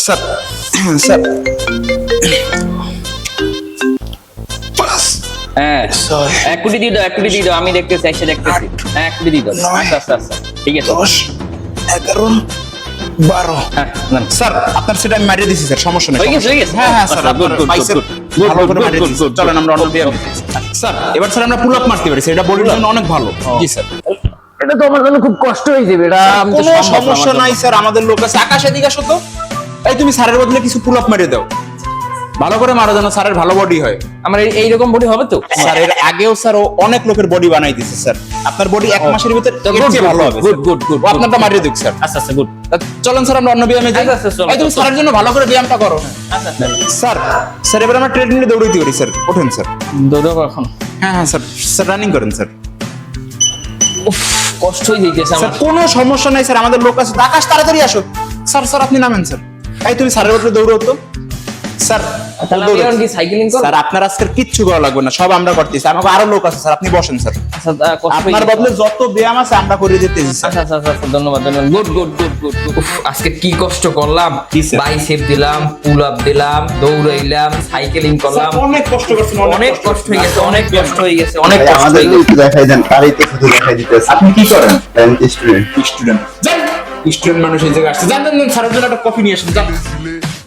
Sir sir পাঁচ হ্যাঁ, ছয় 1 কোটি দিয়ে দাও, 1 কোটি দিয়ে দাও, আমি দেখতেছি, এসে দেখতেছি। হ্যাঁ, 1 কোটি দিয়ে দাও। নয়, আচ্ছা আচ্ছা আচ্ছা, ঠিক আছে। 10 11 12 হ্যাঁ, নেন। স্যার আপনার সেটা আমি মারিয়ে দিছি স্যার, সমস্যা নেই। হয়ে গেছে, হয়ে গেছে। হ্যাঁ হ্যাঁ স্যার, আচ্ছা, good, আপনার good, বাইসেপ good, good, ভালো করে good, মারিয়ে good, দিছি। good, চলেন আমরা অন্য good, ব্যায়াম good. দিচ্ছি। স্যার এবার স্যার আমরা পুল আপ মারতে পারি, এটা বডির জন্য অনেক ভালো। জি স্যার, এটা তো আমার জন্য খুব কষ্ট হয়ে যাবে, এটা আমি তো কোনো সম্ভব না আমার সমস্যা জন্য। নাই স্যার, আমাদের লোক আছে। আকাশ এদিকে আসো তো। এই তুমি স্যারের বদলে কিছু পুল আপ মারিয়ে দাও, ভালো করে মারো যেন স্যারের ভালো বডি হয়। আমার এইরকম বডি হবে তো? স্যার এর আগেও স্যার ও অনেক লোকের বডি বানাই দিছে স্যার, আপনার বডি 1 মাসের ভিতর এর চেয়ে ভালো হবে। গুড গুড গুড, ও আপনারটা মারিয়ে দিক স্যার। আচ্ছা আচ্ছা, গুড। চলেন স্যার আমরা অন্য ব্যায়ামে যাই। আচ্ছা, আচ্ছা, চলো, এই তুমি চলো। স্যারের জন্য ভালো করে ব্যায়ামটা করো। আচ্ছা আচ্ছা, স্যার স্যার এবার আমরা ট্রেডমিলে দৌড়াইতে পারি স্যার, ওঠেন স্যার। দৌড়াবো এখন? হ্যাঁ হ্যাঁ স্যার, স্যার রানিং করেন স্যার। উফ, কষ্ট হয়ে যাইতেছে স্যার আমার। কোনো সমস্যা নাই স্যার, আমাদের লোক আছে। আকাশ তাড়াতাড়ি আসো। স্যার স্যার আপনি নামেন স্যার। এই তুমি স্যারের উপরে দৌড়ো তো স্যার। তাহলে আমি এখন কি সাইকেলিং করব? স্যার আপনার আজকের কিচ্ছু করা লাগবে না, সব আমরা করতেছি। আমাকে আরো লোক আছে স্যার, আপনি বসেন স্যার। আচ্ছা, কষ্ট হয়ে আপনার যাচ্ছে। বদলে যত ব্যায়াম আছে আমরা করে দিতেছি স্যার। আচ্ছা আচ্ছা আচ্ছা, ধন্যবাদ ধন্যবাদ, গুড গুড গুড গুড। উফ, আজকে কি কষ্ট করলাম! জি, স্যার। বাইসেপ দিলাম, পুল আপ দিলাম, দৌড়াইলাম, সাইকেলিং করলাম। স্যার, অনেক কষ্ট করছেন, অনেক কষ্ট হয়ে গেছে, অনেক কষ্ট হয়ে গেছে, অনেক ভাই, কষ্ট আমাদের হয়ে গেছে। একটু দেখাই দেন, তারই তো শুধু দেখাই দিতেছে। আপনি কি করেন? স্টুডেন্ট। স্টুডেন্ট যান, স্টুডেন্ট মানুষ এই জায়গায় আসছে। যান যান যান, স্যারের জন্য একটা কফি নিয়ে আসেন। যান,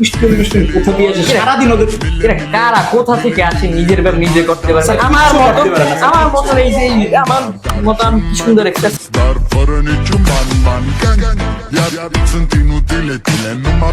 স্টুডেন্ট কোথা দিয়ে আসে সারাদিন ওদের। এরা কারা, কোথা থেকে আসে, নিজের ব্যায়াম নিজে করতে পারে? স্যার, আমার কিচ্ছু মতো, করতে পারে না, স্যার। আমার মতন এই যে আমার মতন কি সুন্দর একটা Dar fără niciun ban, ban, gang. Iar sunt inutile tine, numai